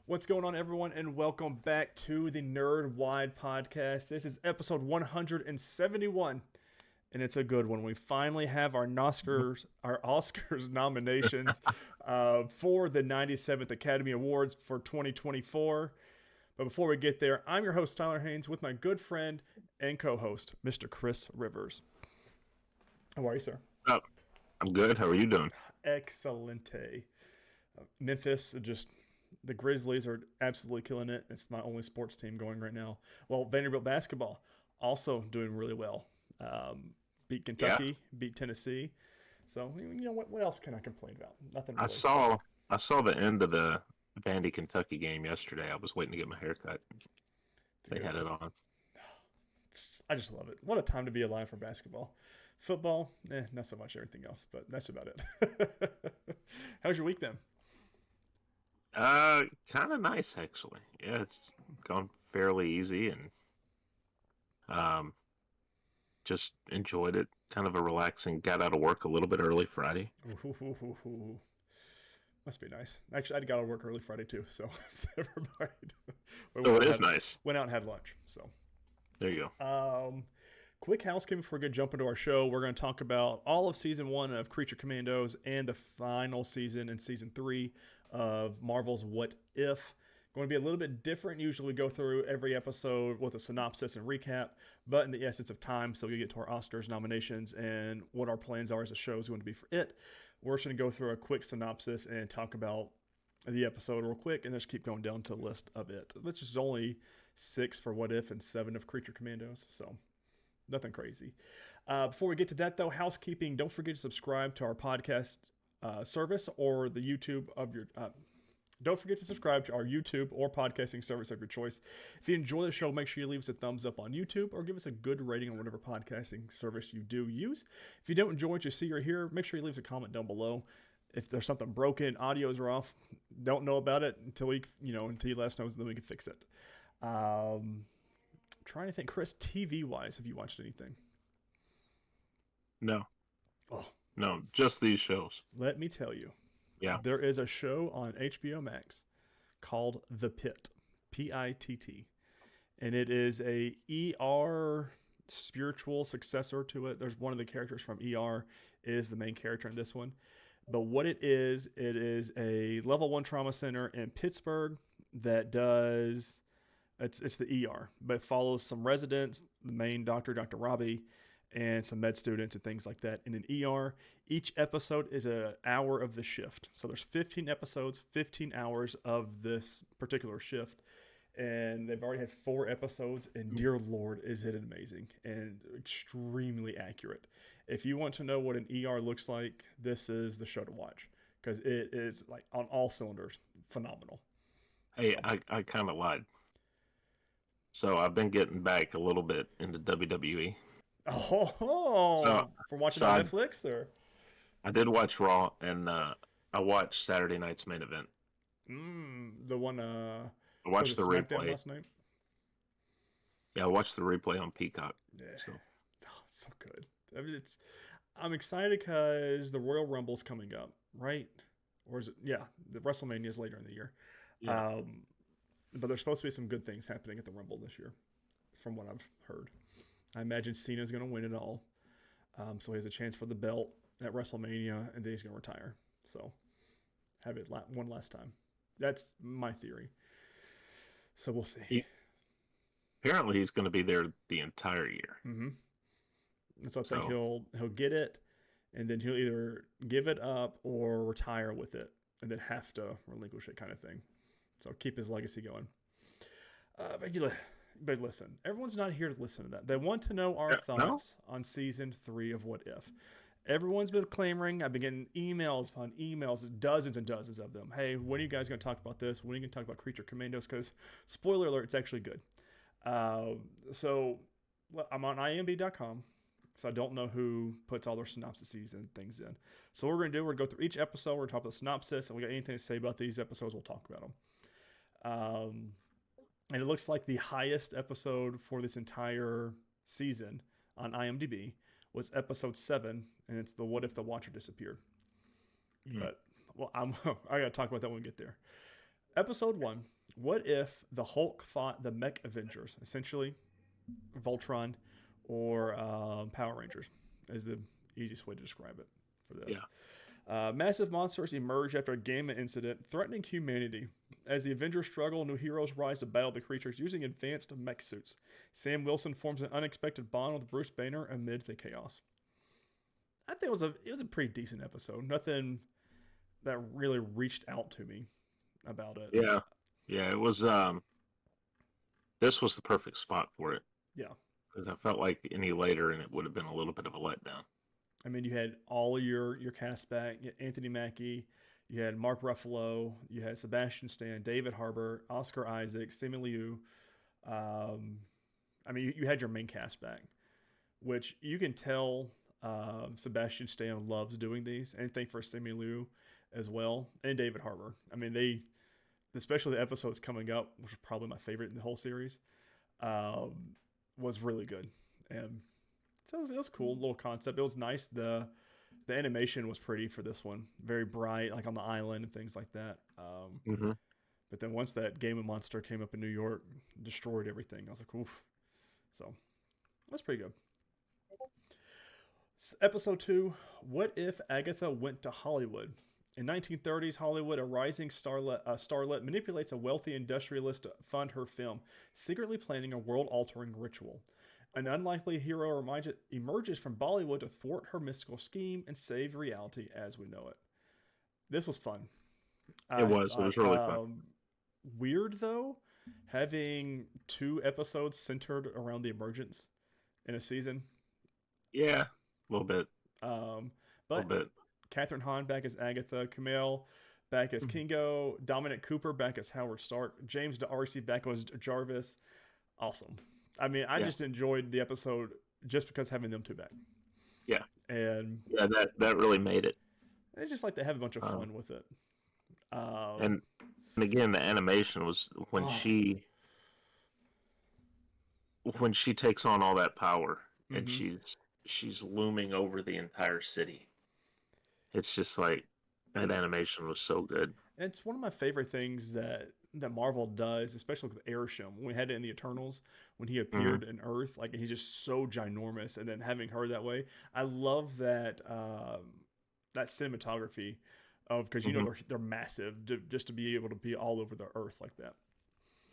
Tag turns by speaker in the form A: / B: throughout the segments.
A: What's going on, everyone, and welcome back to the Nerdwide podcast. This is episode 171, and it's a good one. We finally have our Oscars nominations for the 97th Academy Awards for 2024. But before we get there, I'm your host, Tyler Haynes, with my good friend and co-host, Mr. Chris Rivers. How are you, sir?
B: Oh, I'm good. How are you doing?
A: Excelente. Memphis, the Grizzlies are absolutely killing it. It's my only sports team going right now. Well, Vanderbilt basketball also doing really well. Beat Kentucky, beat Tennessee. So what else can I complain about? Nothing really.
B: I saw the end of the Vandy Kentucky game yesterday. I was waiting to get my hair cut. They had it on.
A: I just love it. What a time to be alive for basketball. Football, not so much everything else, but that's about it. How's your week been?
B: Kind of nice actually. Yeah, it's gone fairly easy and just enjoyed it. Kind of a relaxing. Got out of work a little bit early Friday.
A: Ooh. Must be nice. Actually, I got out of work early Friday too, so never mind.
B: It is nice.
A: Went out and had lunch, so.
B: There you go.
A: Quick housekeeping before we get jump into our show. We're going to talk about all of season 1 of Creature Commandos and the final season in season 3 of Marvel's What If. Going to be a little bit different. Usually we go through every episode with a synopsis and recap, but in the essence of time, so we get to our Oscars nominations and what our plans are as a show is going to be for it. We're just going to go through a quick synopsis and talk about the episode real quick and just keep going down to the list of it, which is only 6 for What If and 7 of Creature Commandos, so nothing crazy. Before we get to that, though, housekeeping, don't forget to subscribe to our podcast service or the YouTube of your... don't forget to subscribe to our YouTube or podcasting service of your choice. If you enjoy the show, make sure you leave us a thumbs up on YouTube or give us a good rating on whatever podcasting service you do use. If you don't enjoy what you see or hear, make sure you leave us a comment down below. If there's something broken, audios are off, don't know about it until you let us know, then we can fix it. Trying to think, Chris, TV-wise, have you watched anything?
B: No.
A: Oh.
B: No, just these shows.
A: Let me tell you.
B: Yeah.
A: There is a show on HBO Max called The Pitt, Pitt, and it is a ER spiritual successor to it. There's one of the characters from ER is the main character in this one. But what it is a level 1 trauma center in Pittsburgh that does, it's the ER, but it follows some residents, the main doctor, Dr. Robbie, and some med students and things like that in an ER. Each episode is an hour of the shift. So there's 15 episodes, 15 hours of this particular shift. And they've already had 4 episodes, and dear Lord, is it amazing and extremely accurate. If you want to know what an ER looks like, this is the show to watch because it is like on all cylinders, phenomenal.
B: Hey, so. I kind of lied. So I've been getting back a little bit into WWE.
A: So from watching on Netflix, or?
B: I did watch Raw, and I watched Saturday night's main event.
A: The one
B: I watched the replay
A: last night.
B: Yeah, I watched the replay on Peacock.
A: Yeah, so good. I mean, I'm excited because the Royal Rumble's coming up, right? Or is it? Yeah, the WrestleMania is later in the year. Yeah. But there's supposed to be some good things happening at the Rumble this year, from what I've heard. I imagine Cena's going to win it all. So he has a chance for the belt at WrestleMania, and then he's going to retire. So have it one last time. That's my theory. So we'll see.
B: Apparently he's going to be there the entire year.
A: Mm-hmm. And so I think he'll get it, and then he'll either give it up or retire with it, and then have to relinquish it kind of thing. So keep his legacy going. But listen, everyone's not here to listen to that. They want to know our thoughts on season 3 of What If. Everyone's been clamoring. I've been getting emails upon emails, dozens and dozens of them. Hey, when are you guys going to talk about this? When are you going to talk about Creature Commandos? Because, spoiler alert, it's actually good. So I'm on IMDb.com, so I don't know who puts all their synopses and things in. So what we're going to do, we're going to go through each episode. We're going to talk about the synopsis, and we got anything to say about these episodes, we'll talk about them. And it looks like the highest episode for this entire season on IMDb was episode 7, and it's the What If the Watcher Disappeared. Mm-hmm. But I got to talk about that when we get there. Episode 1. What if the Hulk fought the Mech Avengers? Essentially, Voltron or Power Rangers is the easiest way to describe it for this.
B: Yeah.
A: Massive monsters emerge after a gamma incident, threatening humanity. As the Avengers struggle, new heroes rise to battle the creatures using advanced mech suits. Sam Wilson forms an unexpected bond with Bruce Banner amid the chaos. I think it was a pretty decent episode. Nothing that really reached out to me about it.
B: Yeah. Yeah, it was this was the perfect spot for it.
A: Yeah.
B: Because I felt like any later and it would have been a little bit of a letdown.
A: I mean, you had all your cast back. You had Anthony Mackie, you had Mark Ruffalo, you had Sebastian Stan, David Harbour, Oscar Isaac, Simu Liu. I mean, you had your main cast back, which you can tell Sebastian Stan loves doing these. Anything for Simu Liu as well, and David Harbour. I mean, especially the episodes coming up, which is probably my favorite in the whole series, was really good. And so it was cool, little concept. It was nice. The animation was pretty for this one, very bright, like on the island and things like that. But then once that Gamma monster came up in New York, destroyed everything. I was like, oof. So that's pretty good. Episode 2, what if Agatha went to Hollywood? In 1930s Hollywood, a rising starlet manipulates a wealthy industrialist to fund her film, secretly planning a world-altering ritual. An unlikely hero emerges from Bollywood to thwart her mystical scheme and save reality as we know it. This was fun.
B: It was really fun.
A: Weird, though, having 2 episodes centered around the emergence in a season.
B: Yeah, a little bit.
A: But Catherine Hahn back as Agatha, Kumail back as Kingo, Dominic Cooper back as Howard Stark, James D'Arcy back as Jarvis. Awesome. I mean, I just enjoyed the episode just because having them 2 back.
B: Yeah.
A: And
B: yeah, that really made it.
A: I just like to have a bunch of fun with it.
B: And again, the animation was when she takes on all that power and she's looming over the entire city. It's just like that animation was so good.
A: It's one of my favorite things that Marvel does, especially with Airsham. When we had it in the Eternals, when he appeared in Earth, like he's just so ginormous, and then having her that way, I love that that cinematography of because you know they're massive, just to be able to be all over the Earth like that.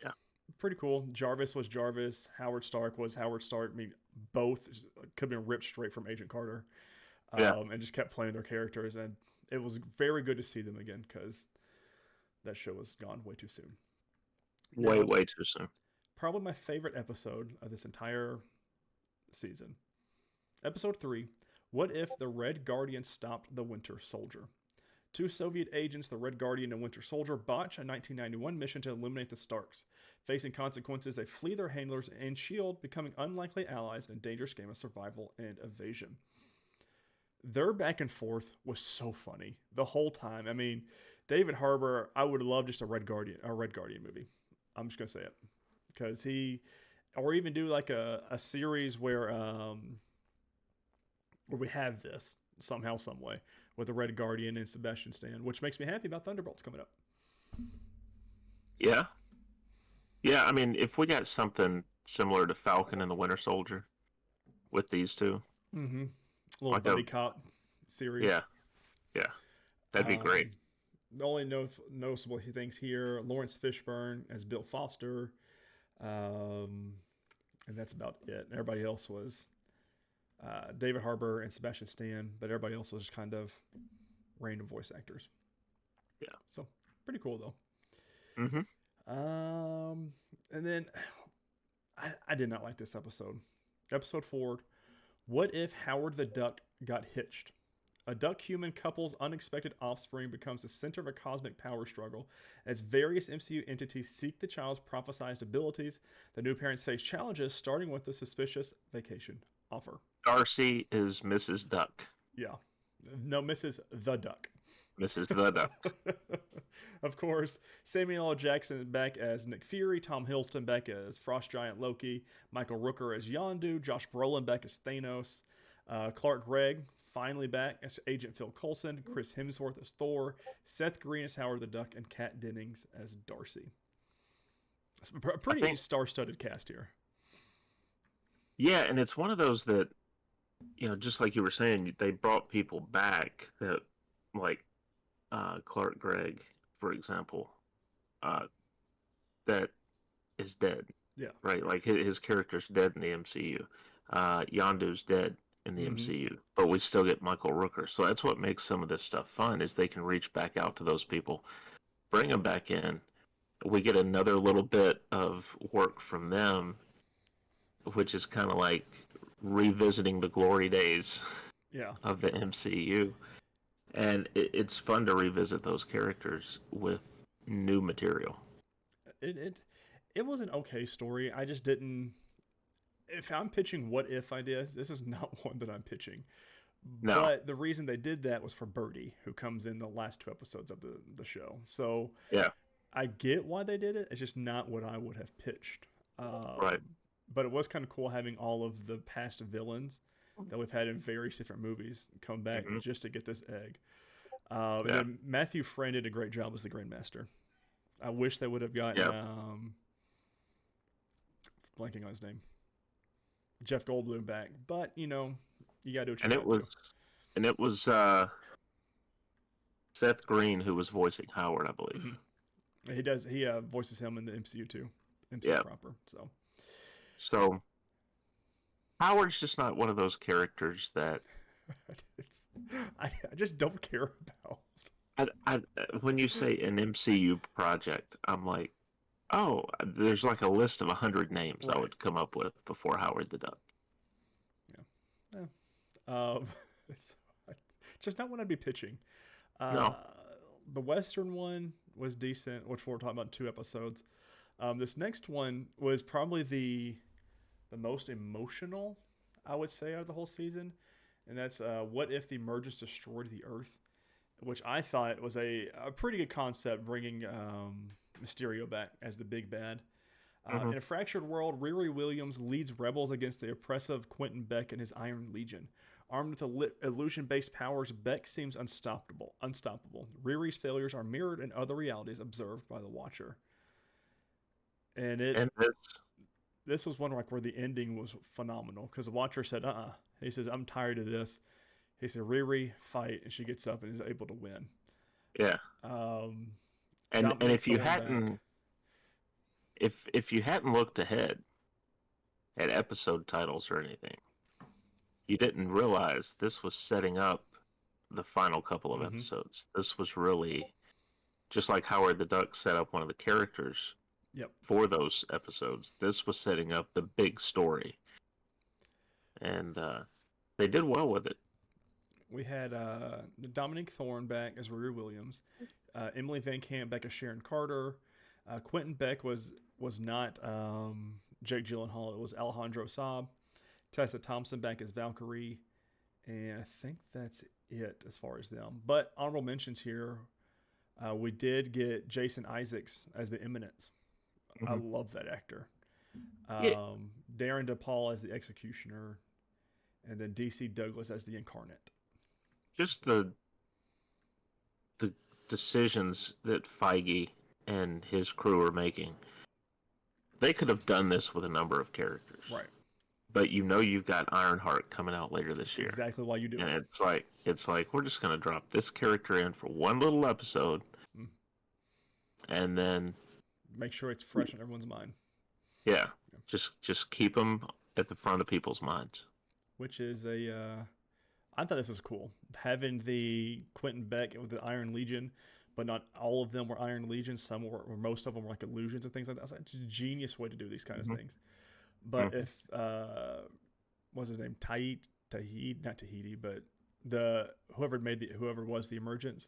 B: Yeah,
A: pretty cool. Jarvis was Jarvis. Howard Stark was Howard Stark. I mean, both could have been ripped straight from Agent Carter, and just kept playing their characters, and it was very good to see them again because that show was gone way too soon.
B: Way too soon.
A: Probably my favorite episode of this entire season. Episode 3, what if the Red Guardian stopped the Winter Soldier? 2 Soviet agents, the Red Guardian and Winter Soldier, botch a 1991 mission to eliminate the Starks. Facing consequences, they flee their handlers and S.H.I.E.L.D., becoming unlikely allies in a dangerous game of survival and evasion. Their back and forth was so funny the whole time. I mean, David Harbour, I would love just a Red Guardian movie. I'm just gonna say it because or even do like a series where we have this somehow, some way with the Red Guardian and Sebastian Stan, which makes me happy about Thunderbolts coming up.
B: Yeah. I mean, if we got something similar to Falcon and the Winter Soldier with these 2,
A: a little buddy cop series.
B: Yeah, that'd be great.
A: The only noticeable things here: Lawrence Fishburne as Bill Foster, and that's about it. Everybody else was David Harbour and Sebastian Stan, but everybody else was kind of random voice actors.
B: Yeah.
A: So pretty cool though. And then I did not like this episode. Episode 4. What if Howard the Duck got hitched? A duck-human couple's unexpected offspring becomes the center of a cosmic power struggle as various MCU entities seek the child's prophesized abilities. The new parents face challenges, starting with the suspicious vacation offer.
B: Darcy is Mrs. Duck.
A: Yeah. No, Mrs. the Duck.
B: Mrs. the Duck.
A: Of course, Samuel L. Jackson back as Nick Fury, Tom Hiddleston back as Frost Giant Loki, Michael Rooker as Yondu, Josh Brolin back as Thanos, Clark Gregg finally back as Agent Phil Coulson, Chris Hemsworth as Thor, Seth Green as Howard the Duck, and Kat Dennings as Darcy. It's a pretty star-studded cast here.
B: Yeah, and it's one of those that, just like you were saying, they brought people back that, like Clark Gregg, for example, that is dead.
A: Yeah.
B: Right? Like his character's dead in the MCU. Yondu's dead in the
A: Mm-hmm.
B: MCU, but we still get Michael Rooker. So that's what makes some of this stuff fun, is they can reach back out to those people, bring them back in. We get another little bit of work from them, which is kind of like revisiting the glory days
A: Yeah.
B: of the MCU. And it's fun to revisit those characters with new material.
A: It was an okay story. I just didn't. If I'm pitching what if ideas, this is not one that I'm pitching.
B: No.
A: But the reason they did that was for Birdie, who comes in the last 2 episodes of the show. So
B: yeah,
A: I get why they did it. It's just not what I would have pitched.
B: Right.
A: But it was kind of cool having all of the past villains that we've had in various different movies come back just to get this egg. And then Matthew Friend did a great job as the Grandmaster. I wish they would have gotten blanking on his name, Jeff Goldblum back. But you gotta do what you gotta do.
B: And it was Seth Green who was voicing Howard, I believe.
A: Mm-hmm. He does. He voices him in the MCU too. MCU proper.
B: So Howard's just not one of those characters that
A: I just don't care about.
B: When you say an MCU project, I'm like, oh, there's like a list of 100 names I would come up with before Howard the Duck.
A: Yeah. It's just not what I'd be pitching.
B: No.
A: The Western one was decent, which we'll talk about in 2 episodes. This next one was probably the most emotional, I would say, out of the whole season. And that's What If the Emergence Destroyed the Earth? Which I thought was a pretty good concept, bringing Mysterio back as the big bad. In a fractured world, Riri Williams leads rebels against the oppressive Quentin Beck and his Iron Legion. Armed with illusion-based powers, Beck seems unstoppable. Riri's failures are mirrored in other realities observed by the Watcher. And this was one where the ending was phenomenal, because the Watcher said, He says, I'm tired of this. He said, Riri, fight, and she gets up and is able to win.
B: Yeah. And if you hadn't if you hadn't looked ahead at episode titles or anything, you didn't realize this was setting up the final couple of episodes. This was really just like Howard the Duck set up one of the characters for those episodes. This was setting up the big story. And they did well with it.
A: We had Dominique Thorne back as Riri Williams, Emily Van Camp back as Sharon Carter, Quentin Beck was not Jake Gyllenhaal, it was Alejandro Saab, Tessa Thompson back as Valkyrie, and I think that's it as far as them. But honorable mentions here, we did get Jason Isaacs as the Eminence. I love that actor. Darren DePaul as the Executioner, and then DC Douglas as the Incarnate.
B: Just the decisions that Feige and his crew are making. They could have done this with a number of characters.
A: Right.
B: But you've got Ironheart coming out later this year.
A: Exactly why you do it.
B: And it's like we're just gonna drop this character in for one little episode, and then
A: make sure it's fresh in everyone's mind.
B: Yeah. Just keep them at the front of people's minds.
A: Which is I thought this was cool. Having the Quentin Beck with the Iron Legion, but not all of them were Iron Legions. Some were, or most of them were like illusions and things like that. It's a genius way to do these kind of things. But if, what's his name? Not Tahiti, but whoever was the Emergence,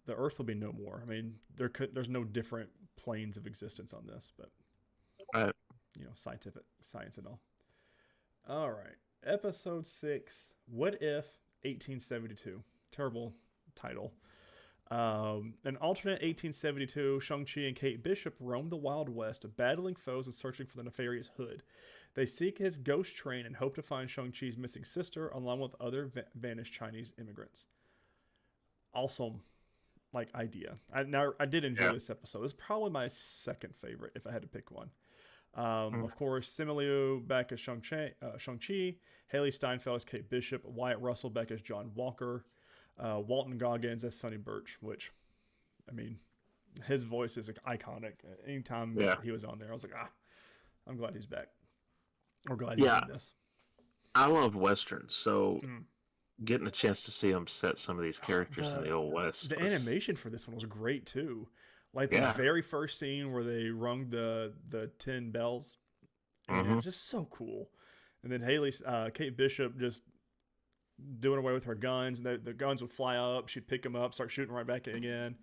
A: the Earth will be no more. I mean, there's no different planes of existence on this, but science and all. All right. Episode 6, What If 1872? Terrible title. An alternate 1872, Shang-Chi and Kate Bishop roam the Wild West, battling foes and searching for the nefarious Hood. They seek his ghost train and hope to find Shang-Chi's missing sister along with other vanished Chinese immigrants. Awesome, like, idea. I did enjoy this episode. It's probably my second favorite if I had to pick one. Of course, Simu Liu back as Shang-Chi, Haley Steinfeld as Kate Bishop, Wyatt Russell back as John Walker, Walton Goggins as Sonny Birch, which, I mean, his voice is iconic. Anytime he was on there, I was like, I'm glad he's back. Or glad he's in this.
B: I love Westerns, so getting a chance to see him set some of these characters in the Old West.
A: The animation for this one was great, too. Like the very first scene where they rung the 10 bells. And it's just so cool. And then Kate Bishop just doing away with her guns. The guns would fly up. She'd pick them up, start shooting right back again.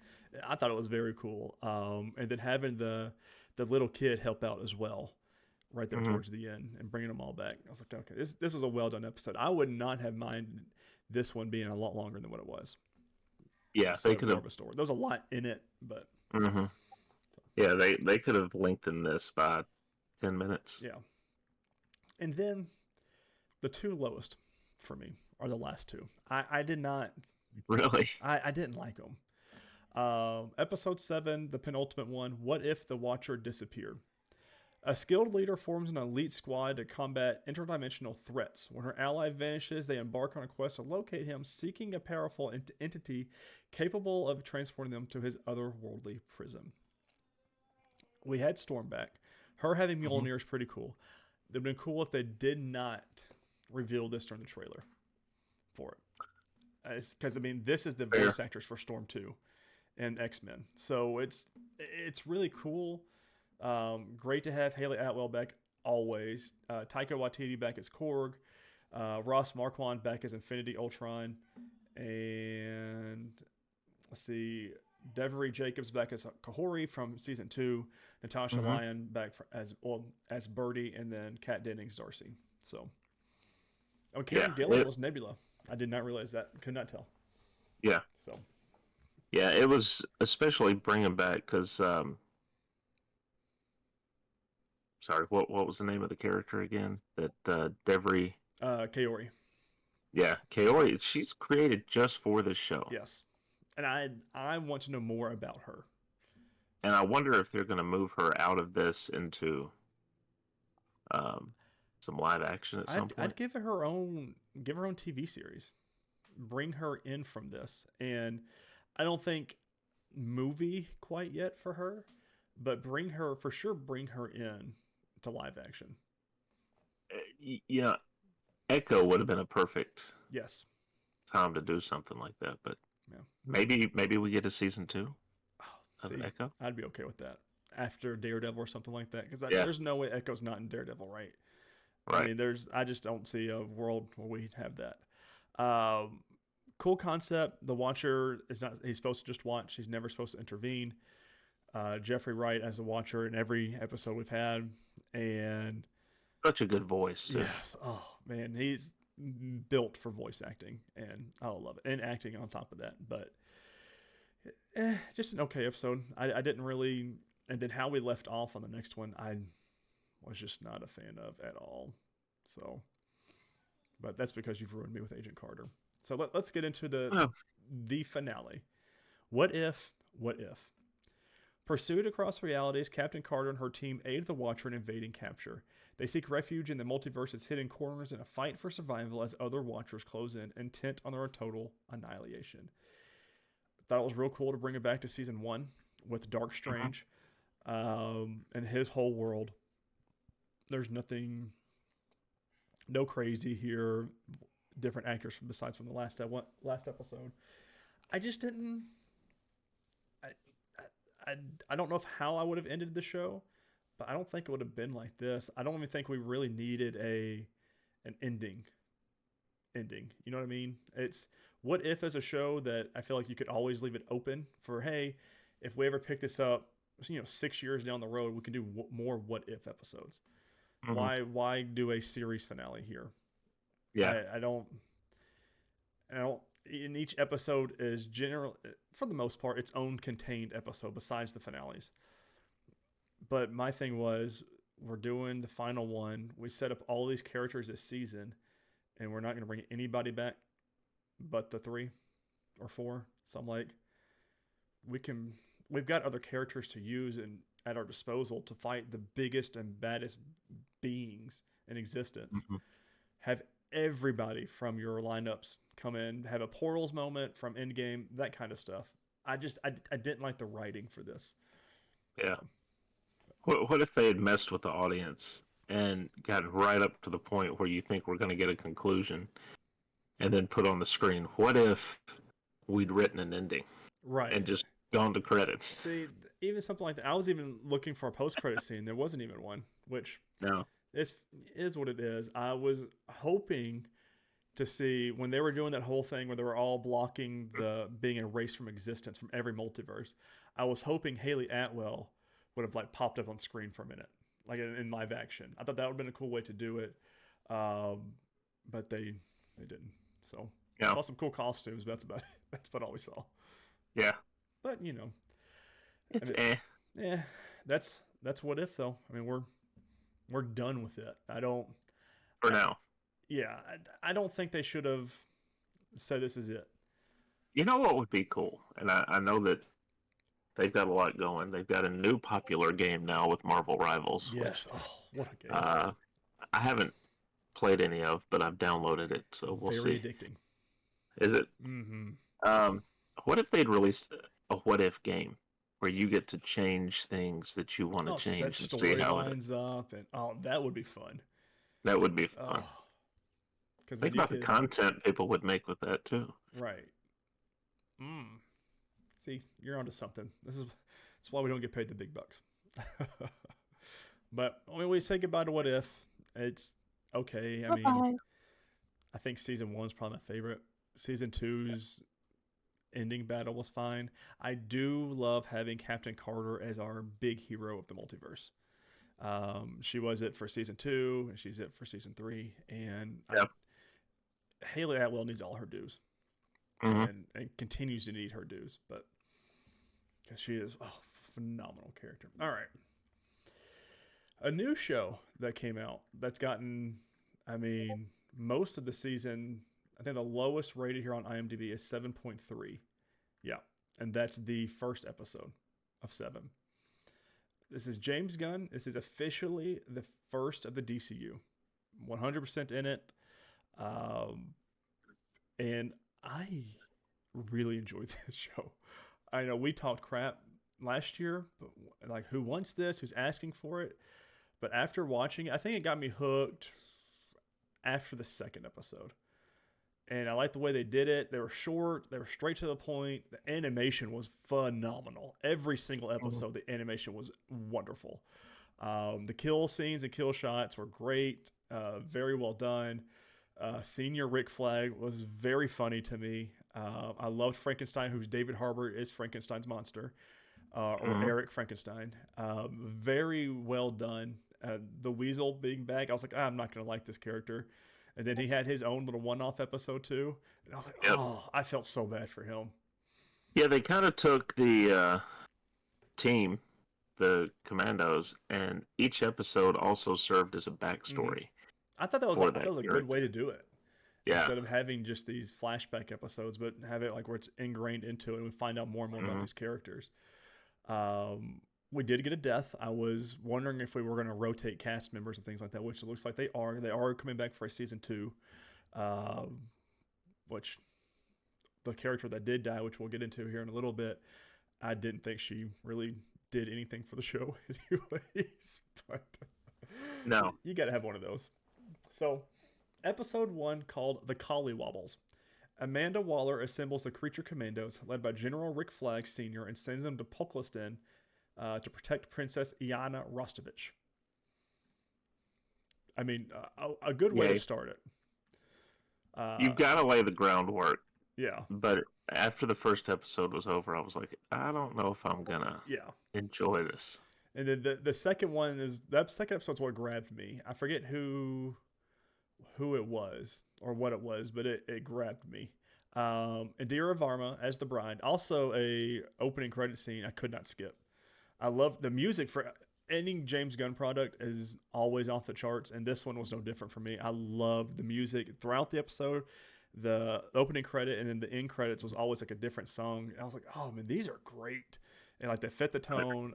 A: I thought it was very cool. And then having the little kid help out as well right there towards the end and bringing them all back. I was like, okay, this was a well-done episode. I would not have minded this one being a lot longer than what it was.
B: Yeah, they could have.
A: There was a lot in it, but...
B: Yeah, they could have lengthened this by 10 minutes.
A: Yeah. And then the two lowest for me are the last two. I did not...
B: Really?
A: I didn't like them. Episode 7, the penultimate one, What If the Watcher Disappeared? A skilled leader forms an elite squad to combat interdimensional threats. When her ally vanishes, they embark on a quest to locate him, seeking a powerful entity capable of transporting them to his otherworldly prison. We had Storm back. Her having Mjolnir is pretty cool. It would have been cool if they did not reveal this during the trailer for it. Because, I mean, this is the voice actors for Storm 2 and X-Men. So it's really cool. Great to have Haley Atwell back always. Taika Waititi back as Korg. Ross Marquand back as Infinity Ultron. And let's see, Devery Jacobs back as Kahori from season 2. Natasha Lyon back as Birdie, and then Kat Dennings Darcy. So, Karen Gillan was Nebula. I did not realize that. Could not tell.
B: Yeah.
A: So.
B: Yeah, it was especially bringing back because. Sorry, what was the name of the character again? That Devery.
A: Kaori.
B: Yeah, Kaori. She's created just for this show.
A: Yes, and I want to know more about her.
B: And I wonder if they're going to move her out of this into some live action at some point.
A: I'd give her own TV series. Bring her in from this, and I don't think movie quite yet for her, but bring her in to live action.
B: Yeah, Echo would have been a perfect time to do something like that, but maybe we get a season 2 of Echo.
A: I'd be okay with that after Daredevil or something like that, because there's no way Echo's not in Daredevil, right? I mean, I just don't see a world where we'd have that. Cool concept. The Watcher he's supposed to just watch. He's never supposed to intervene. Jeffrey Wright as the Watcher in every episode we've had, and
B: such a good voice too.
A: Yes. Oh man, he's built for voice acting, and I love it, and acting on top of that. But just an okay episode. I didn't really, and then how we left off on the next one, I was just not a fan of at all. So, but that's because you've ruined me with Agent Carter. So let's get into the finale. What if? Pursued across realities, Captain Carter and her team aid the Watcher in invading Capture. They seek refuge in the multiverse's hidden corners in a fight for survival as other Watchers close in, intent on their total annihilation. Thought it was real cool to bring it back to season 1 with Dark Strange and his whole world. There's no crazy here. Different actors besides from the last episode. I just didn't. I don't know how I would have ended the show, but I don't think it would have been like this. I don't even think we really needed an ending. You know what I mean? It's What If as a show that I feel like you could always leave it open for, hey, if we ever pick this up, 6 years down the road, we can do more What If episodes. Why do a series finale here?
B: Yeah,
A: I don't. In each episode is for the most part, its own contained episode besides the finales. But my thing was, we're doing the final one. We set up all these characters this season, and we're not going to bring anybody back but the 3 or 4. So I'm like, we've got other characters to use and at our disposal to fight the biggest and baddest beings in existence.
B: Mm-hmm.
A: Have everybody from your lineups come in, have a portals moment from Endgame, that kind of stuff. I didn't like the writing for this.
B: Yeah. What if they had messed with the audience and got right up to the point where you think we're going to get a conclusion and then put on the screen, what if we'd written an ending?
A: Right.
B: And just gone to credits.
A: See, even something like that. I was even looking for a post-credit scene. There wasn't even one, which is what it is. I was hoping to see when they were doing that whole thing where they were all blocking the being erased from existence from every multiverse. I was hoping Haley Atwell would have like popped up on screen for a minute, like in live action. I thought that would have been a cool way to do it, but they didn't. So I saw some cool costumes, but that's about it. That's about all we saw.
B: Yeah,
A: but you know,
B: it's
A: yeah. That's what if though. I mean, we're done with it.
B: For now.
A: Yeah, I don't think they should have said this is it.
B: You know what would be cool, and I know that they've got a lot going. They've got a new popular game now with Marvel Rivals.
A: Yes. What a game.
B: I haven't played any of, but I've downloaded it, so we'll see.
A: Very addicting.
B: Is it?
A: Mm-hmm.
B: What if they'd released a what if game where you get to change things that you want to change and see how it
A: lines up, and that would be fun.
B: That would be fun. Think about the content people would make with that too.
A: Right. See, you're onto something. That's why we don't get paid the big bucks. But when we say goodbye to What If, it's okay. I mean, I think season 1's probably my favorite. Season 2's ending battle was fine. I do love having Captain Carter as our big hero of the multiverse. She was it for season 2, and she's it for season 3, and Haley Atwell needs all her dues, and continues to need her dues, but because she is a phenomenal character. All right, a new show that came out that's gotten, I mean, most of the season. I think the lowest rated here on IMDb is 7.3. Yeah, and that's the first episode of 7. This is James Gunn. This is officially the first of the DCU. 100% in it. And I really enjoyed this show. I know we talked crap last year, but like who wants this? Who's asking for it? But after watching it, I think it got me hooked after the second episode. And I like the way they did it. They were short. They were straight to the point. The animation was phenomenal. Every single episode, the animation was wonderful. The kill scenes and kill shots were great. Very well done. Senior Rick Flag was very funny to me. I loved Frankenstein, who's David Harbour is Frankenstein's monster, or Eric Frankenstein. Very well done. The Weasel being back, I was like, I'm not going to like this character. And then he had his own little one-off episode too. And I was like, I felt so bad for him.
B: Yeah, they kind of took the team, the Commandos, and each episode also served as a backstory.
A: I thought that was a good way to do it.
B: Yeah.
A: Instead of having just these flashback episodes, but have it like where it's ingrained into it and we find out more and more about these characters. We did get a death. I was wondering if we were going to rotate cast members and things like that, which it looks like they are. They are coming back for a season 2, which the character that did die, which we'll get into here in a little bit, I didn't think she really did anything for the show anyways. But
B: no,
A: you got to have one of those. So episode 1 called The Collywobbles. Amanda Waller assembles the Creature Commandos led by General Rick Flag Sr. and sends them to Polklistan to protect Princess Iana Rostovich. I mean, a good way to start it.
B: You've got to lay the groundwork.
A: Yeah.
B: But after the first episode was over, I was like, I don't know if I'm going to enjoy this.
A: And then the second one is, that second episode's what grabbed me. I forget who it was or what it was, but it grabbed me. Indira Varma as the bride. Also a opening credit scene I could not skip. I love the music for any James Gunn product is always off the charts, and this one was no different for me. I loved the music throughout the episode. The opening credit and then the end credits was always like a different song. And I was like, oh man, these are great, and like they fit the tone.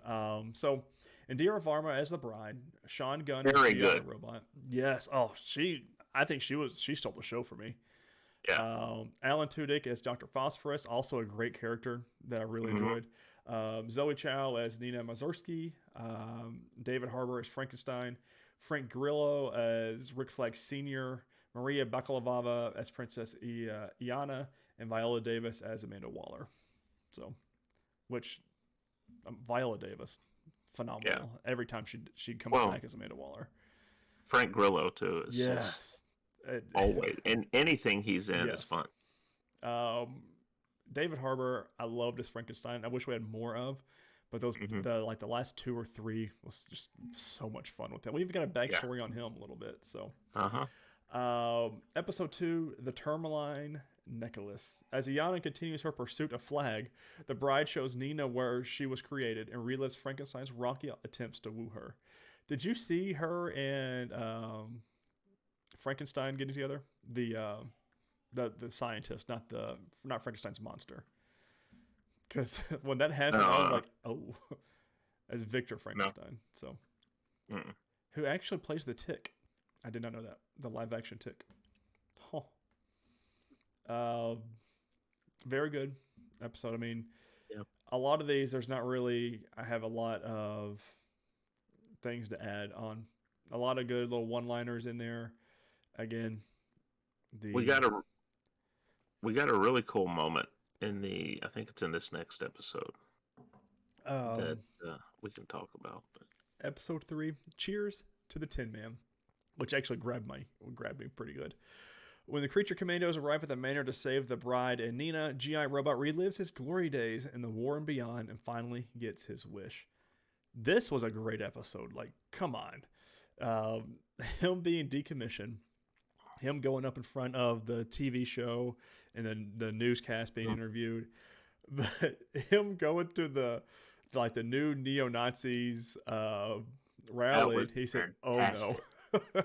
A: So Indira Varma as the bride, Sean Gunn as
B: Very
A: the
B: good.
A: robot. Yes. Oh, I think she stole the show for me.
B: Yeah.
A: Alan Tudyk as Dr. Phosphorus, also a great character that I really enjoyed. Zoe Chow as Nina Mazursky, David Harbour as Frankenstein, Frank Grillo as Rick Flag Sr., Maria Bakalova as Princess Iana, and Viola Davis as Amanda Waller. So, which Viola Davis, phenomenal. Yeah. Every time she comes back as Amanda Waller.
B: Frank Grillo too. Is
A: yes.
B: Always. And anything he's in is fun.
A: David Harbour, I loved as Frankenstein. I wish we had more of, but those the last 2 or 3 was just so much fun with him. We even got a backstory on him a little bit. So, episode 2, the Tourmaline Necklace. As Iana continues her pursuit of Flag, the bride shows Nina where she was created and relives Frankenstein's rocky attempts to woo her. Did you see her and Frankenstein getting together? The scientist, not Frankenstein's monster. Because when that happened, I was like, oh, as Victor Frankenstein. So, who actually plays the Tick? I did not know that, the live action Tick. Very good episode. I mean, a lot of these, there's not really. I have a lot of things to add on. A lot of good little one-liners in there. Again,
B: we got a really cool moment in I think it's in this next episode that we can talk about. But.
A: Episode 3, Cheers to the Tin Man, which actually grabbed me pretty good. When the Creature Commandos arrive at the manor to save the bride and Nina, G.I. Robot relives his glory days in the war and beyond and finally gets his wish. This was a great episode. Like, come on. Him being decommissioned, him going up in front of the TV show and then the newscast being interviewed, but him going to the new neo-Nazis rally, he said, fantastic. Oh no.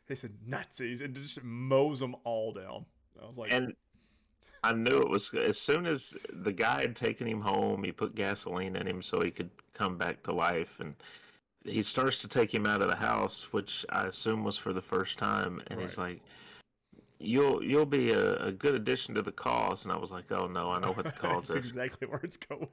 A: he said Nazis, and just mows them all down. I was like,
B: and I knew it was as soon as the guy had taken him home, he put gasoline in him so he could come back to life, and he starts to take him out of the house, which I assume was for the first time, and he's like, you'll be a good addition to the cause. And I was like, oh no, I know what the cause is.
A: That's exactly where it's going.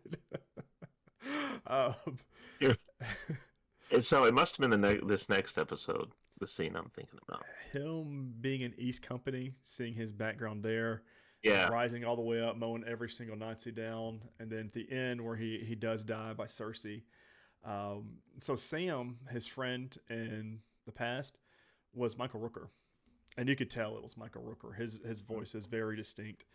B: And so it must have been this next episode, the scene I'm thinking about.
A: Him being in East Company, seeing his background there, rising all the way up, mowing every single Nazi down, and then at the end where he does die by Cersei. So Sam, his friend in the past, was Michael Rooker, and you could tell it was Michael Rooker. His voice is very distinct.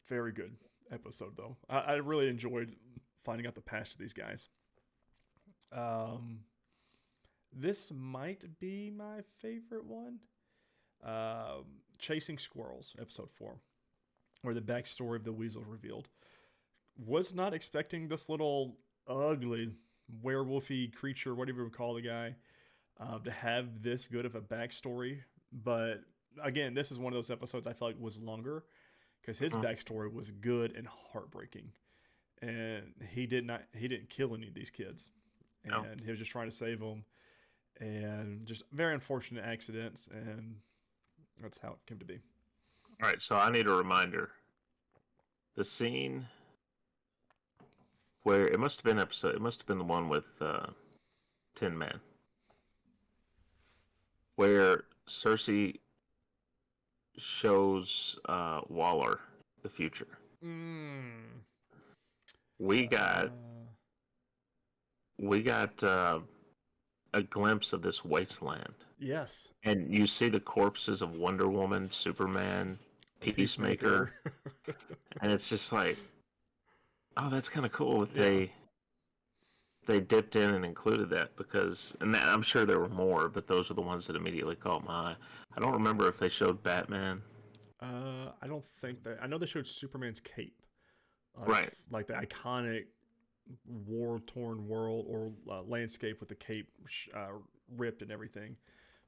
A: Very good episode though. I really enjoyed finding out the past of these guys. This might be my favorite one. Chasing Squirrels, episode 4, where the backstory of the weasel revealed. Was not expecting this little ugly werewolfy creature, whatever you would call the guy, to have this good of a backstory. But again, this is one of those episodes I felt like was longer because his backstory was good and heartbreaking, and he didn't kill any of these kids, and he was just trying to save them, and just very unfortunate accidents, and that's how it came to be.
B: All right, so I need a reminder. The scene where it must have been the one with Tin Man, where Cersei shows Waller the future. We got a glimpse of this wasteland.
A: Yes.
B: And you see the corpses of Wonder Woman, Superman, Peacemaker. And it's just like, oh, that's kind of cool that they dipped in and included that, because, and I'm sure there were more, but those are the ones that immediately caught my eye. I don't remember if they showed Batman.
A: I don't think that. I know they showed Superman's cape.
B: Right.
A: Like the iconic war-torn world or landscape with the cape ripped and everything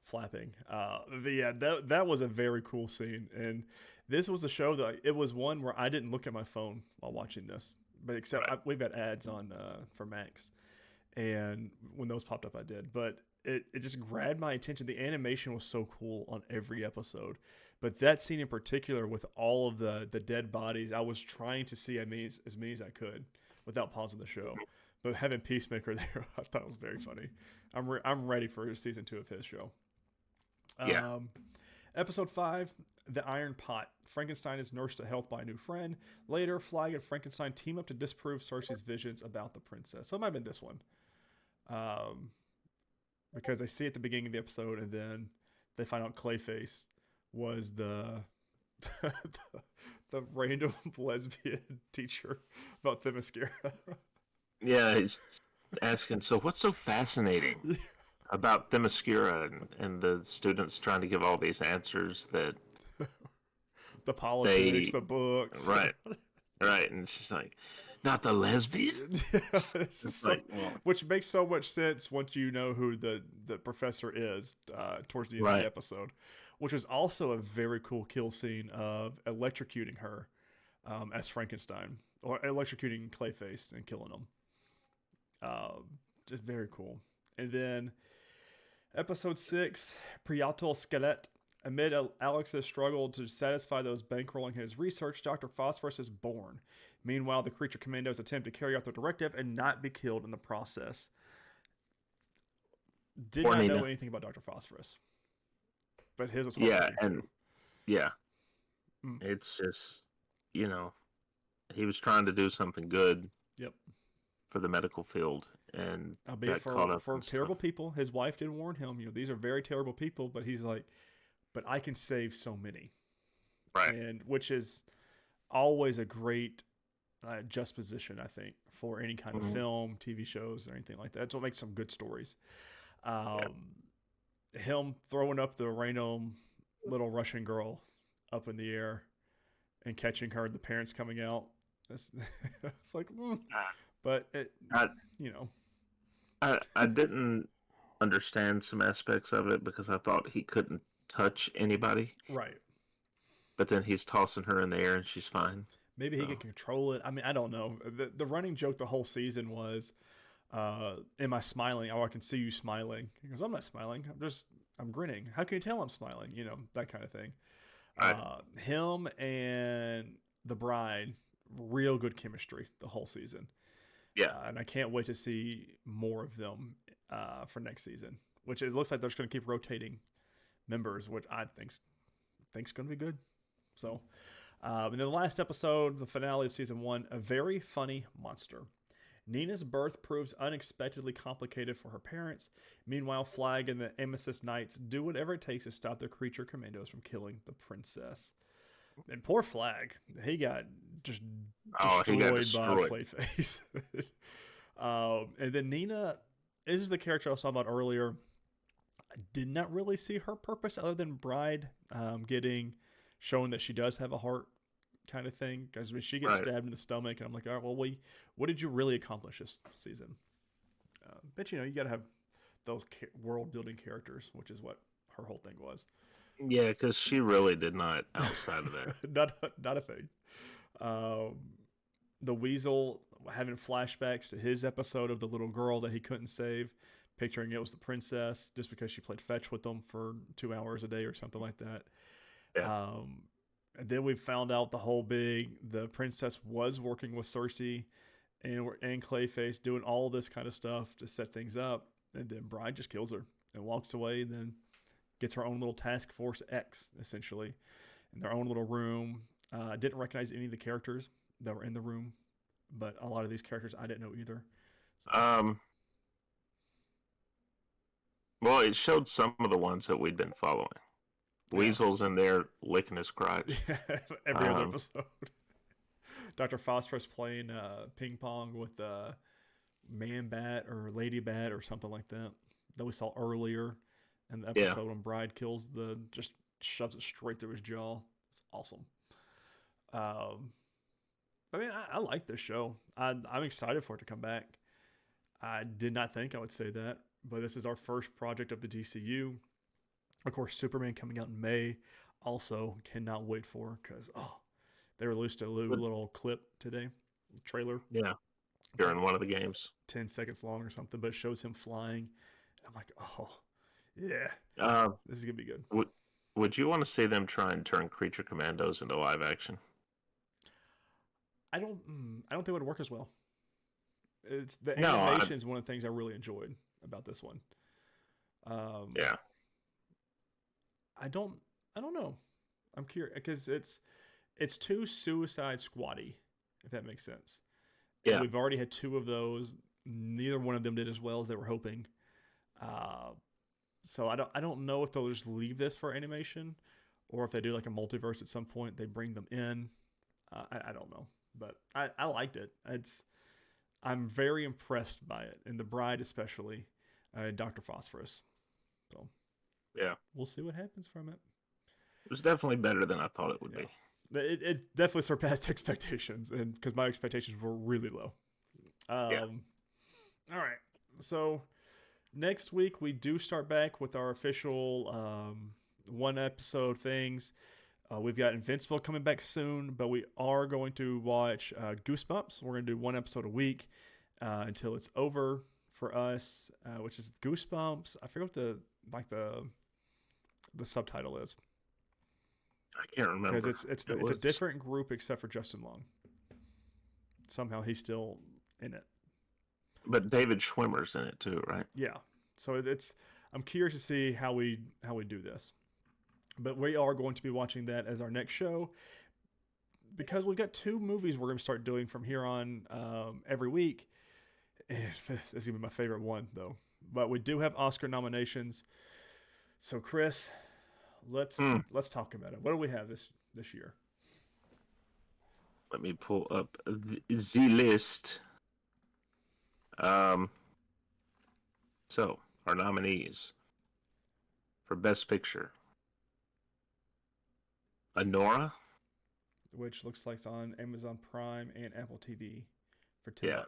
A: flapping. But yeah, that was a very cool scene. And this was a show that it was one where I didn't look at my phone while watching this, but except we've got ads on for Max, and when those popped up, I did. But it just grabbed my attention. The animation was so cool on every episode, but that scene in particular with all of the dead bodies, I was trying to see as many as I could without pausing the show. But having Peacemaker there, I thought was very funny. I'm ready for season 2 of his show.
B: Yeah.
A: Episode 5, The Iron Pot. Frankenstein is nursed to health by a new friend. Later, Flag and Frankenstein team up to disprove Cersei's visions about the princess. So it might have been this one. Because they see at the beginning of the episode, and then they find out Clayface was the random lesbian teacher about Themyscira.
B: Yeah, he's asking, so what's so fascinating about Themyscira, and the students trying to give all these answers that
A: the politics, the books.
B: Right. And she's like, not the lesbian?
A: Which makes so much sense once you know who the professor is towards the end of the episode. Which was also a very cool kill scene of electrocuting her as Frankenstein. Or electrocuting Clayface and killing him. Just very cool. And then episode 6, Priatul Skelet. Amid Alex's struggle to satisfy those bankrolling his research, Dr. Phosphorus is born. Meanwhile, the Creature Commandos attempt to carry out their directive and not be killed in the process. Did not know anything about Dr. Phosphorus. But his was
B: It's just, he was trying to do something good.
A: Yep.
B: For the medical field, and
A: albeit for terrible people. His wife did warn him, these are very terrible people, but he's like, but I can save so many.
B: Right.
A: And which is always a great juxtaposition, I think, for any kind of film, TV shows, or anything like that. That's what makes some good stories. Him throwing up the random little Russian girl up in the air and catching her, the parents coming out. It's like, but I
B: didn't understand some aspects of it because I thought he couldn't touch anybody.
A: Right.
B: But then he's tossing her in the air and she's fine.
A: Maybe he can control it. I mean, I don't know. The running joke the whole season was, am I smiling? Oh, I can see you smiling. He goes, I'm not smiling. I'm grinning. How can you tell I'm smiling? That kind of thing. Right. Him and the bride, real good chemistry the whole season.
B: Yeah.
A: And I can't wait to see more of them for next season, which it looks like they're just going to keep rotating members, which I think's going to be good. So, and then the last episode, the finale of season 1, A Very Funny Monster. Nina's birth proves unexpectedly complicated for her parents. Meanwhile, Flag and the Amethyst Knights do whatever it takes to stop the Creature Commandos from killing the princess. And poor Flag, he got just destroyed by Clayface. And then Nina, this is the character I was talking about earlier. I did not really see her purpose other than Bride showing that she does have a heart kind of thing. Because she gets stabbed in the stomach, and I'm like, all right, well, what did you really accomplish this season? But you got to have those world-building characters, which is what her whole thing was.
B: Yeah, because she really did not outside of that.
A: not a thing. The Weasel having flashbacks to his episode of the little girl that he couldn't save, picturing it was the princess just because she played fetch with them for 2 hours a day or something like that.
B: Yeah.
A: And then we found out the princess was working with Cersei and Clayface doing all this kind of stuff to set things up. And then Bride just kills her and walks away, and then gets her own little task force X, essentially, in their own little room. Didn't recognize any of the characters that were in the room, but a lot of these characters I didn't know either.
B: So. Well, it showed some of the ones that we'd been following. Weasel's in there licking his crotch.
A: Every other episode. Dr. Phosphorus playing ping pong with Man Bat or Lady Bat or something like that we saw earlier in the episode when Bride kills just shoves it straight through his jaw. It's awesome. I mean, I like this show. I'm excited for it to come back. I did not think I would say that, but this is our first project of the DCU. Of course, Superman coming out in May. Also, cannot wait for because they released a little clip today, trailer.
B: Yeah, during one of the games,
A: 10 seconds long or something, but it shows him flying. I'm like, oh, yeah, this is gonna be good.
B: Would you want to see them try and turn Creature Commandos into live action?
A: I don't think it would work as well. It's the animation is one of the things I really enjoyed about this one.
B: Yeah.
A: I don't know. I'm curious because it's too Suicide Squad-y, if that makes sense.
B: Yeah.
A: And we've already had 2 of those. Neither one of them did as well as they were hoping. So I don't know if they'll just leave this for animation, or if they do like a multiverse at some point, they bring them in. I don't know, but I liked it. I'm very impressed by it, and the Bride especially, Dr. Phosphorus. So
B: yeah,
A: we'll see what happens from it.
B: It was definitely better than I thought it would be.
A: It definitely surpassed expectations, and because my expectations were really low. All right, so next week we do start back with our official 1 episode things. We've got Invincible coming back soon, but we are going to watch Goosebumps. We're going to do 1 episode a week until it's over for us, which is Goosebumps. I forget what the subtitle is.
B: I can't remember
A: because it's a different group except for Justin Long. Somehow he's still in it.
B: But David Schwimmer's in it too, right?
A: Yeah. So I'm curious to see how we do this. But we are going to be watching that as our next show because we've got 2 movies we're going to start doing from here on every week. And this is going to be my favorite one, though. But we do have Oscar nominations. So, Chris, let's talk about it. What do we have this year?
B: Let me pull up the list. So, our nominees for Best Picture. Anora,
A: which looks like it's on Amazon Prime and Apple TV for $10.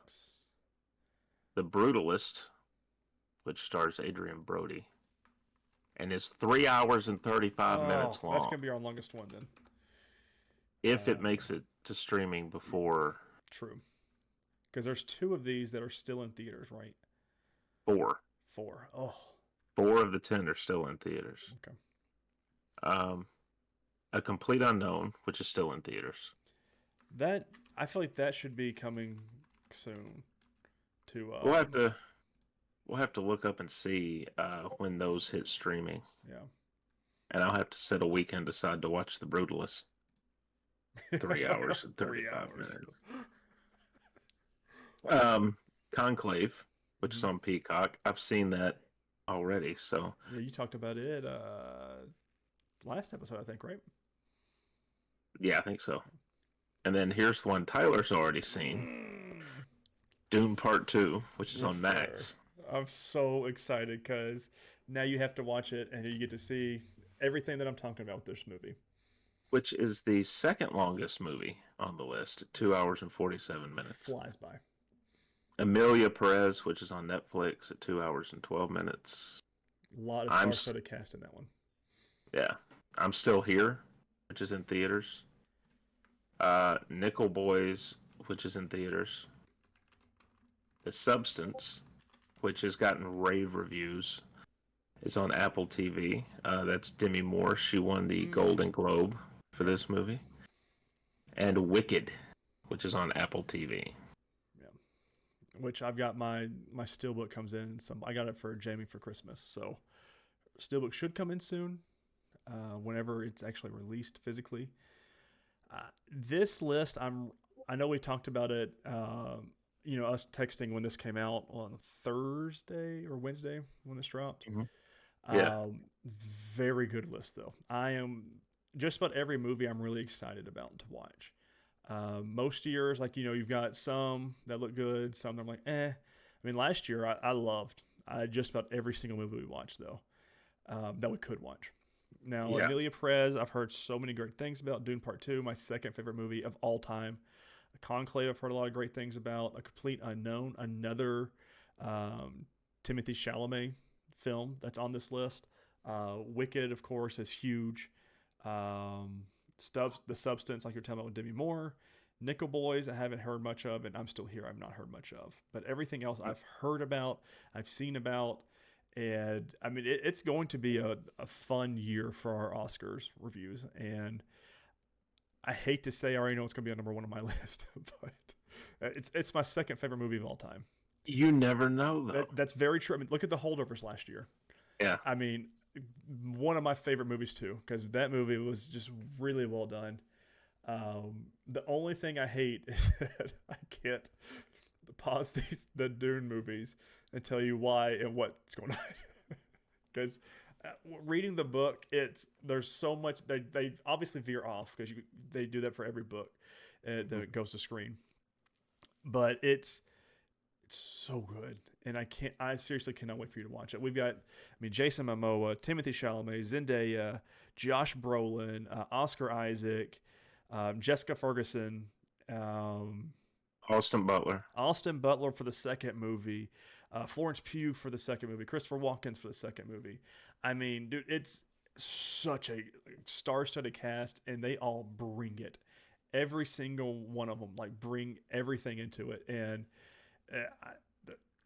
B: The Brutalist, which stars Adrian Brody, and is 3 hours and 35 minutes long.
A: That's gonna be our longest one then.
B: If it makes it to streaming before.
A: True, because there's 2 of these that are still in theaters, right?
B: 4.
A: Oh.
B: 4 of the 10 are still in theaters.
A: Okay.
B: A Complete Unknown, which is still in theaters.
A: That I feel like that should be coming soon.
B: We'll have to look up and see when those hit streaming.
A: Yeah.
B: And I'll have to set a weekend aside to watch The Brutalist. 3 hours and 35 minutes. Conclave, which is on Peacock. I've seen that already. So
A: yeah, you talked about it last episode, I think, right?
B: Yeah, I think so. And then here's the one Tyler's already seen. Dune Part 2, which is on Max.
A: Sir. I'm so excited because now you have to watch it and you get to see everything that I'm talking about with this movie.
B: Which is the second longest movie on the list, 2 hours and 47 minutes.
A: Flies by.
B: Emilia Perez, which is on Netflix at 2 hours and 12 minutes.
A: A lot of stars for the cast in that one.
B: Yeah. I'm Still Here, which is in theaters. Nickel Boys, which is in theaters. The Substance, which has gotten rave reviews, is on Apple TV. That's Demi Moore. She won the Golden Globe for this movie. And Wicked, which is on Apple TV.
A: Yeah. Which I've got my Steelbook comes in. I got it for Jamie for Christmas. So Steelbook should come in soon. Whenever it's actually released physically. This list, I know we talked about it, us texting when this came out on Thursday or Wednesday when this dropped.
B: Mm-hmm. Yeah.
A: Very good list, though. I am just about every movie I'm really excited about to watch. Most years, you've got some that look good, some that I'm like, eh. I mean, last year I loved just about every single movie we watched, though, that we could watch. Now, Emilia Perez, I've heard so many great things about. Dune Part 2, my second favorite movie of all time. Conclave, I've heard a lot of great things about. A Complete Unknown, another Timothy Chalamet film that's on this list. Wicked, of course, is huge. The Substance, like you're talking about with Demi Moore. Nickel Boys, I haven't heard much of, and I'm Still Here, I've not heard much of. But everything else I've heard about, I've seen about, and I mean, it's going to be a fun year for our Oscars reviews. And I hate to say I already know it's going to be on number one on my list, but it's my second favorite movie of all time.
B: You never know, though.
A: That's very true. I mean, look at The Holdovers last year.
B: Yeah.
A: I mean, one of my favorite movies, too, because that movie was just really well done. The only thing I hate is that I can't pause the Dune movies and tell you why and what's going on. Because reading the book, there's so much they obviously veer off because they do that for every book that goes to screen. But it's so good, and I seriously cannot wait for you to watch it. We've got, Jason Momoa, Timothy Chalamet, Zendaya, Josh Brolin, Oscar Isaac, Jessica Ferguson,
B: Austin
A: Butler for the second movie, Florence Pugh for the second movie, Christopher Walken for the second movie. I mean, dude, it's such a star-studded cast, and they all bring it. Every single one of them bring everything into it, and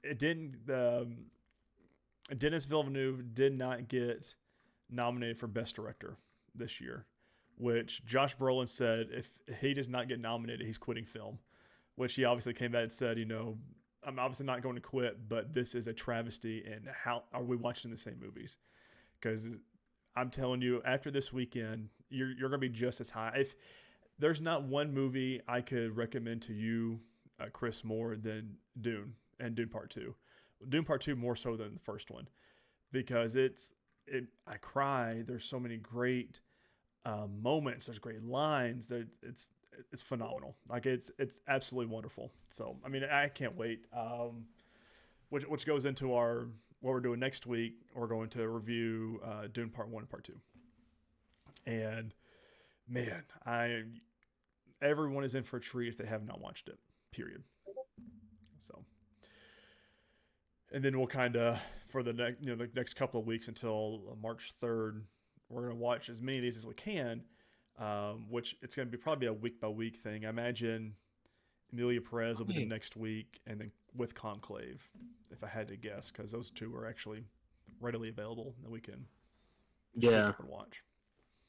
A: it didn't. Denis Villeneuve did not get nominated for Best Director this year, which Josh Brolin said if he does not get nominated, he's quitting film. Which he obviously came back and said, I'm obviously not going to quit, but this is a travesty, and how are we watching the same movies? Because I'm telling you, after this weekend, you're going to be just as high. If there's not one movie I could recommend to you, Chris, more than Dune and Dune Part 2. Dune Part 2 more so than the first one, because I cry. There's so many great moments. There's great lines. It's phenomenal. It's absolutely wonderful. So, I can't wait. Which goes into what we're doing next week. We're going to review Dune Part 1 and Part 2. And, man, everyone is in for a treat if they have not watched it, period. So, and then we'll kind of, for the next couple of weeks until March 3rd, we're going to watch as many of these as we can. Which it's going to be probably a week-by-week thing. I imagine Emilia Perez will be the next week, and then with Conclave, if I had to guess, because those two are actually readily available, and we can pick up and watch.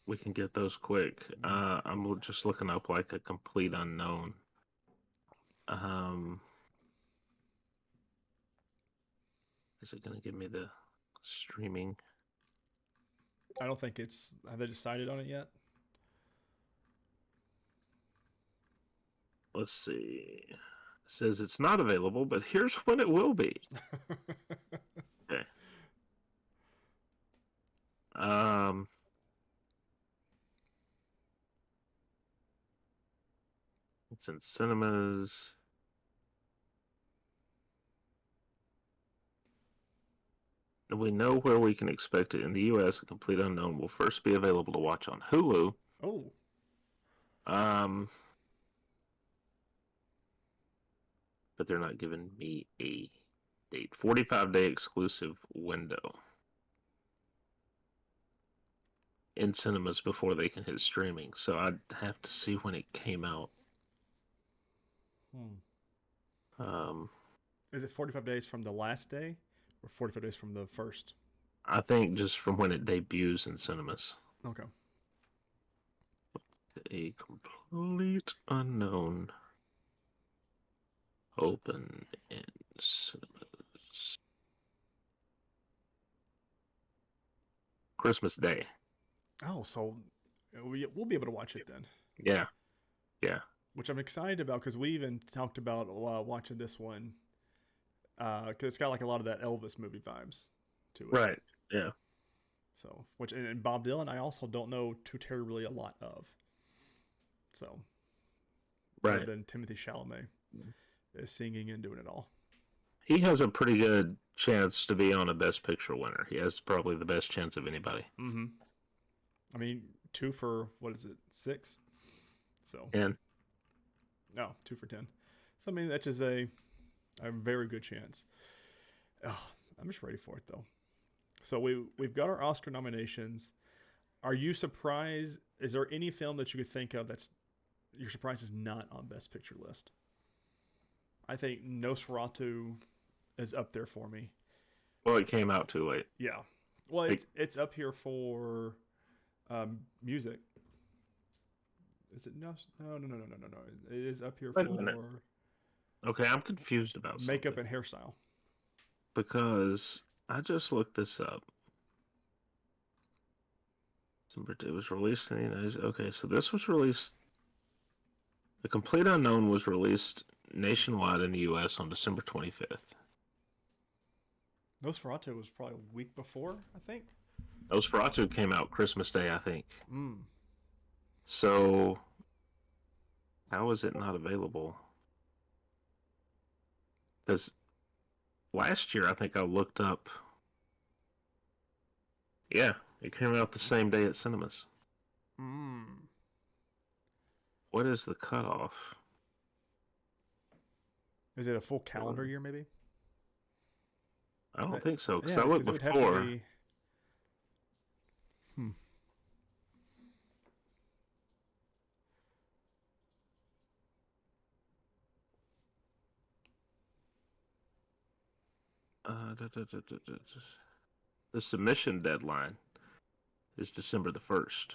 B: We can get those quick. I'm just looking up A Complete Unknown. Is it going to give me the streaming?
A: I don't think have they decided on it yet?
B: Let's see. It says it's not available, but here's when it will be. Okay. It's in cinemas. And we know where we can expect it. In the U.S., A Complete Unknown will first be available to watch on Hulu.
A: Oh.
B: But they're not giving me a date. 45-day exclusive window in cinemas before they can hit streaming. So I'd have to see when it came out.
A: Is it 45 days from the last day or 45 days from the first?
B: I think just from when it debuts in cinemas.
A: Okay.
B: A Complete Unknown. Open in cinemas. Christmas Day.
A: Oh, so we'll be able to watch it then.
B: Yeah.
A: Which I'm excited about, because we even talked about watching this one. Because it's got a lot of that Elvis movie vibes to it.
B: Right, yeah.
A: So, and Bob Dylan, I also don't know too terribly a lot of. So,
B: right.
A: Other than Timothy Chalamet is singing and doing it all.
B: He has a pretty good chance to be on a Best Picture winner. He has probably the best chance of anybody.
A: 2 for, 6? So.
B: And
A: No, 2 for 10. So I mean, that's just a very good chance. Oh, I'm just ready for it though. So we've got our Oscar nominations. Are you surprised? Is there any film that you could think of that's you're surprised is not on Best Picture list? I think Nosferatu is up there for me.
B: Well, it came out too late.
A: Yeah. Well, it's up here for music. Is it no? No. It is up here
B: Wait
A: for
B: a minute. Okay, I'm confused about
A: makeup
B: something.
A: and hairstyle.
B: Because I just looked this up. It was released in the United States. Okay, so this was released. The Complete Unknown was released nationwide in the U.S. on December 25th.
A: Nosferatu was probably a week before, I think.
B: Nosferatu came out Christmas Day, I think.
A: Mm.
B: So, how is it not available? Because last year, I think I looked up. Yeah, it came out the same day at cinemas.
A: Mm.
B: What is the cutoff?
A: Is it a full calendar year, maybe?
B: I don't think so, because
A: yeah,
B: I looked before.
A: Be...
B: The submission deadline is December the 1st.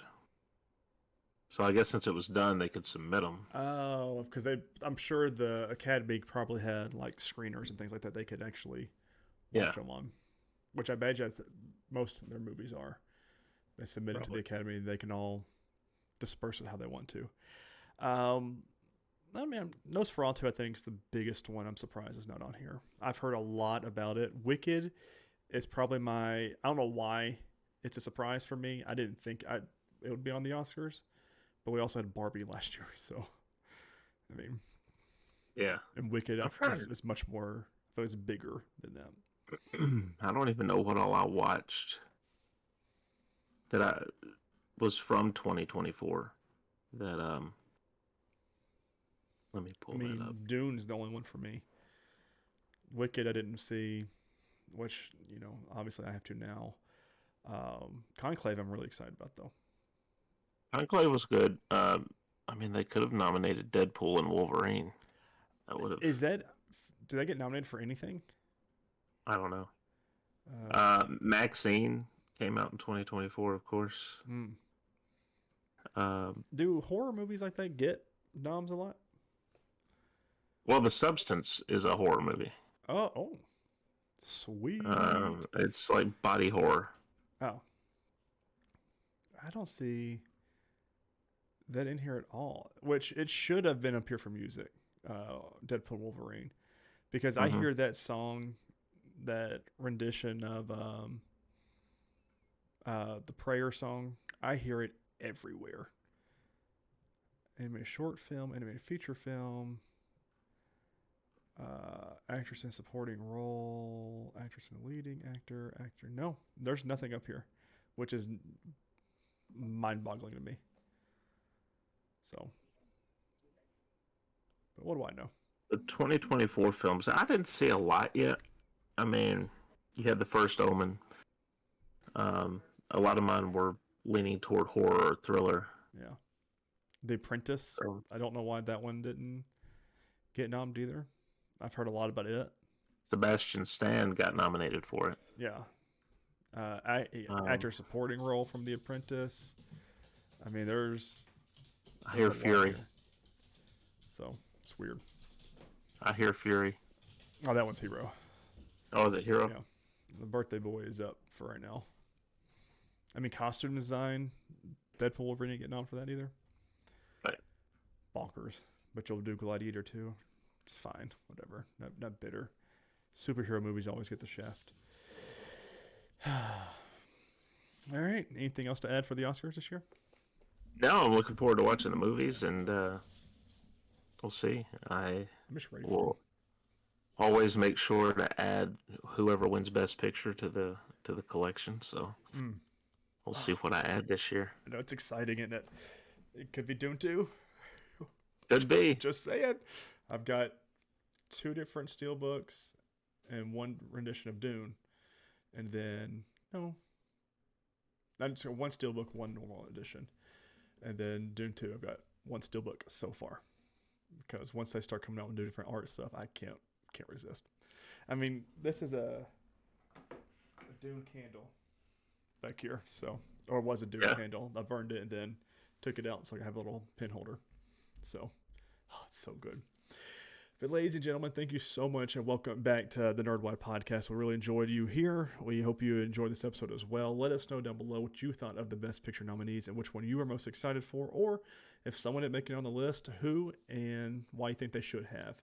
B: So I guess since it was done, they could submit them.
A: Oh, because I'm sure the Academy probably had like screeners and things like that they could actually watch them on, which I bet most of their movies are. They submit it to the Academy. They can all disperse it how they want to. I mean, Nosferatu, I think, is the biggest one I'm surprised is not on here. I've heard a lot about it. Wicked is probably I don't know why it's a surprise for me. I didn't think it would be on the Oscars, but we also had Barbie last year, so I mean,
B: yeah.
A: And Wicked is much more, I thought it's bigger than them.
B: I don't even know what all I watched that was from 2024 that let me pull that up.
A: Dune's the only one for me. Wicked I didn't see, which, obviously I have to now. Conclave I'm really excited about, though.
B: Conclave was good. I mean, they could have nominated Deadpool and Wolverine. That would have.
A: Did they get nominated for anything?
B: I don't know. Maxine came out in 2024, of course.
A: Do horror movies like that get noms a lot?
B: Well, The Substance is a horror movie.
A: Oh, sweet.
B: It's like body horror.
A: Oh, I don't see that in here at all. Which it should have been up here for music. Deadpool Wolverine, because I hear that song, that rendition of the prayer song. I hear it everywhere. Animated short film, animated feature film. Actress in supporting role, actress in leading, actor. No, there's nothing up here, which is mind-boggling to me. So, but what do I know?
B: The 2024 films, I didn't see a lot yet. I mean, you had The First Omen. A lot of mine were leaning toward horror or thriller.
A: Yeah. The Apprentice. I don't know why that one didn't get nommed either. I've heard a lot about it.
B: Sebastian Stan got nominated for it.
A: Yeah. Actor supporting role from The Apprentice. I mean,
B: I Hear Fury.
A: So, it's weird.
B: I Hear Fury.
A: Oh, that one's Hero.
B: Oh, the Hero?
A: Yeah. The Birthday Boy is up for right now. I mean, costume design. Deadpool Wolverine didn't get nominated for that either.
B: Right.
A: Bonkers. But you'll do Gladiator too. It's fine. Whatever. Not bitter. Superhero movies always get the shaft. All right. Anything else to add for the Oscars this year?
B: No, I'm looking forward to watching the movies, and we'll see. I'm
A: just ready for it.
B: Always make sure to add whoever wins Best Picture to the collection. So we'll see what I add this year.
A: I know it's exciting, isn't it? It could be Dune 2.
B: Could be.
A: Just saying. I've got 2 different steelbooks and 1 rendition of Dune. And then, no. One steelbook, 1 normal edition. And then Dune 2, I've got 1 steelbook so far. Because once they start coming out with new different art stuff, I can't resist. I mean, this is a Dune candle back here, so, or it was a Dune candle. I burned it and then took it out so I could have a little pin holder. So, it's so good. But ladies and gentlemen, thank you so much and welcome back to the Nerdwide podcast. We really enjoyed you here. We hope you enjoyed this episode as well. Let us know down below what you thought of the Best Picture nominees and which one you are most excited for, or if someone didn't make it on the list, who and why you think they should have.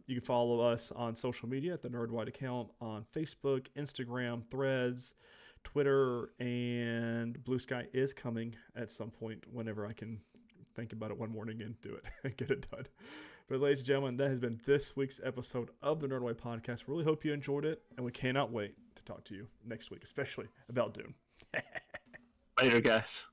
A: You can follow us on social media at the Nerdwide account on Facebook, Instagram, Threads, Twitter, and Blue Sky is coming at some point whenever I can think about it one morning and do it and get it done. But ladies and gentlemen, that has been this week's episode of the Nerdwide podcast. Really hope you enjoyed it, and we cannot wait to talk to you next week, especially about Dune.
B: Later, guys.